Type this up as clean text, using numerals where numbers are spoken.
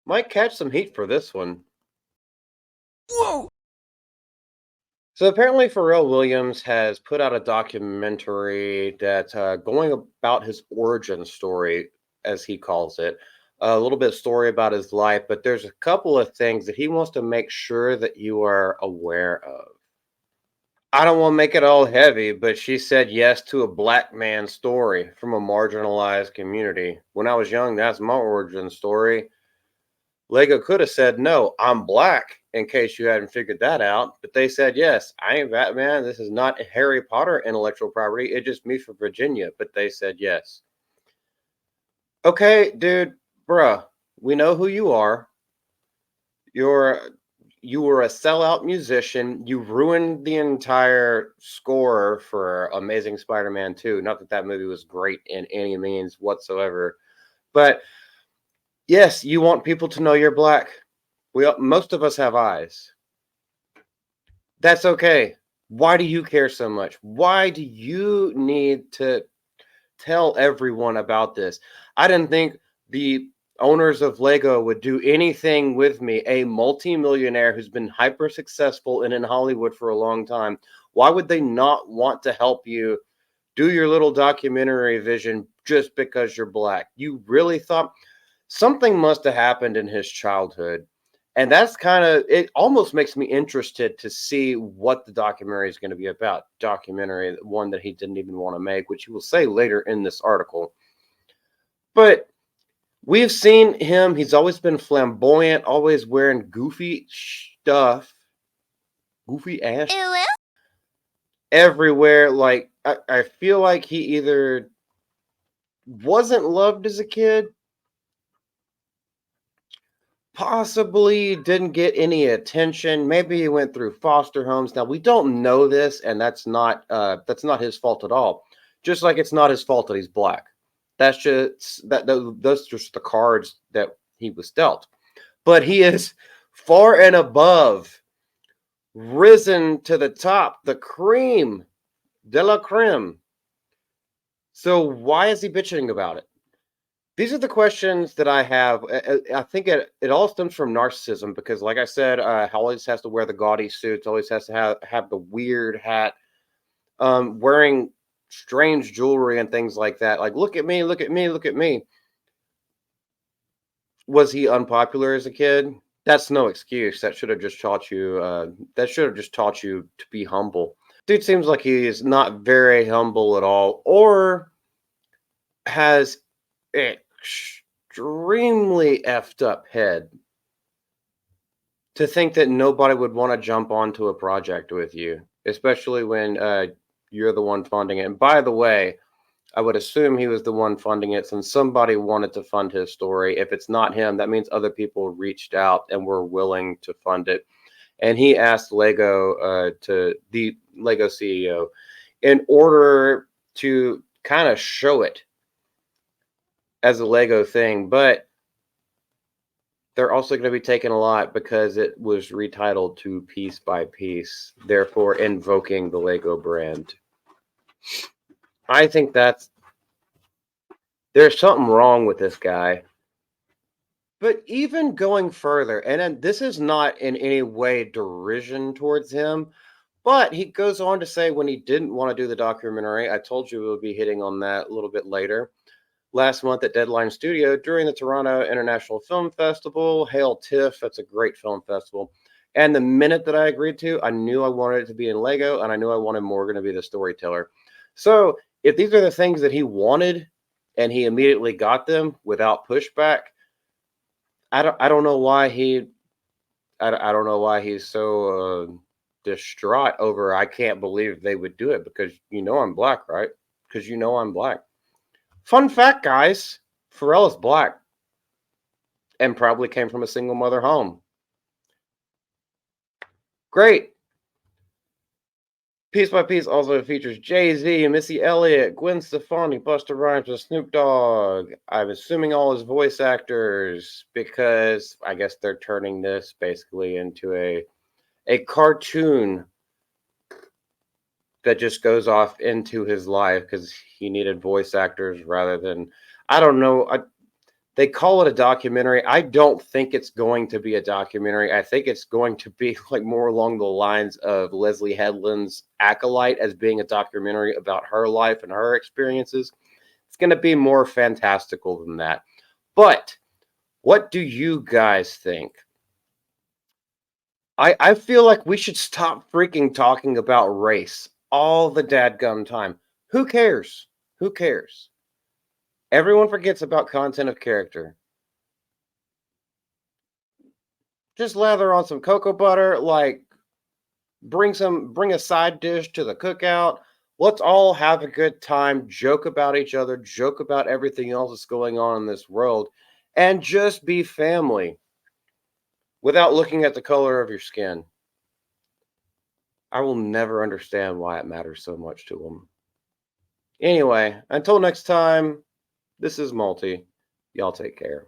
Might catch some heat for this one. Whoa! So apparently, Pharrell Williams has put out a documentary that's going about his origin story, as he calls it. A little bit of story about his life, but there's a couple of things that he wants to make sure that you are aware of. I don't want to make it all heavy, but she said yes to a black man's story from a marginalized community. When I was young, that's my origin story. Lego could have said, "No, I'm black," in case you hadn't figured that out. But they said, "Yes, I ain't Batman. This is not Harry Potter intellectual property. It's just me from Virginia." But they said yes. Okay, dude, bruh, we know who you are. You're you were a sellout musician. You ruined the entire score for Amazing Spider-Man 2. Not that that movie was great in any means whatsoever. But yes, you want people to know you're black. Most of us have eyes. That's okay. Why do you care so much? Why do you need to tell everyone about this? I didn't think the owners of Lego would do anything with me, a multimillionaire who's been hyper successful and in Hollywood for a long time. Why would they not want to help you do your little documentary vision just because you're black? You really thought something must have happened in his childhood, and that's kind of it. Almost makes me interested to see what the documentary is going to be about. Documentary, one that he didn't even want to make, which he will say later in this article. But we've seen him. He's always been flamboyant, always wearing goofy stuff, goofy ass everywhere. Like I feel like he either wasn't loved as a kid, possibly didn't get any attention. Maybe he went through foster homes. Now we don't know this, and that's not his fault at all. Just like it's not his fault that he's black. That's just those just the cards that he was dealt. But he is far and above, risen to the top, the cream de la creme. So why is he bitching about it? These are the questions that I have. I think it all stems from narcissism because, like I said, always has to wear the gaudy suits, always has to have the weird hat, wearing strange jewelry and things like that. Like, look at me, look at me, look at me. Was he unpopular as a kid? That's no excuse. That should have just taught you. That should have just taught you to be humble. Dude seems like he is not very humble at all, or has extremely effed up head to think that nobody would want to jump onto a project with you, especially when you're the one funding it. And by the way, I would assume he was the one funding it since somebody wanted to fund his story. If it's not him, that means other people reached out and were willing to fund it. And he asked Lego, to the Lego CEO, in order to kind of show it as a Lego thing. But they're also going to be taking a lot because it was retitled to Piece by Piece, therefore invoking the Lego brand. I think there's something wrong with this guy. But even going further, and then this is not in any way derision towards him, but he goes on to say when he didn't want to do the documentary, I told you we'll be hitting on that a little bit later. Last month at Deadline Studio during the Toronto International Film Festival. Hail TIFF, that's a great film festival. And the minute that I agreed to, I knew I wanted it to be in Lego, and I knew I wanted Morgan to be the storyteller. So if these are the things that he wanted, and he immediately got them without pushback, I don't know why I don't know why he's so distraught over. I can't believe they would do it because you know I'm black, right? Because you know I'm black. Fun fact, guys, Pharrell is black and probably came from a single mother home. Great. Piece by Piece also features Jay-Z, Missy Elliott, Gwen Stefani, Busta Rhymes, and Snoop Dogg. I'm assuming all his voice actors because I guess they're turning this basically into a cartoon that just goes off into his life because he needed voice actors rather than I don't know. They call it a documentary. I don't think it's going to be a documentary. I think it's going to be like more along the lines of Leslie Headland's Acolyte as being a documentary about her life and her experiences. It's going to be more fantastical than that. But what do you guys think? I feel like we should stop freaking talking about race all the dadgum time. Who cares? Who cares? Everyone forgets about content of character. Just lather on some cocoa butter, like bring a side dish to the cookout. Let's all have a good time, joke about each other, joke about everything else that's going on in this world, and just be family without looking at the color of your skin. I will never understand why it matters so much to them. Anyway, until next time, this is Multi. Y'all take care.